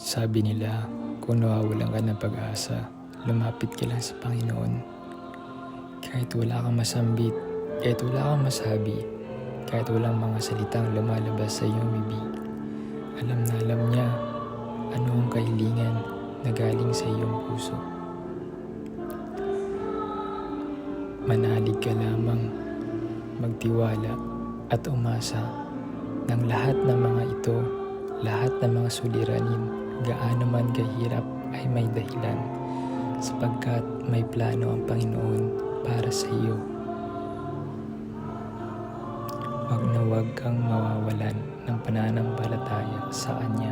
Sabi nila, kung nawawalan ka ng pag-asa, lumapit ka lang sa Panginoon. Kahit wala kang masambit, kahit wala kang masabi, kahit walang mga salitang lumalabas sa iyong bibig, alam na alam niya ano ang kahilingan na galing sa iyong puso. Manalig ka lamang, magtiwala at umasa ng lahat ng mga ito, lahat ng mga suliranin, gaano man kahirap ay may dahilan, sapagkat may plano ang Panginoon para sa iyo. Huwag na huwag kang mawawalan ng pananampalataya sa Kanya.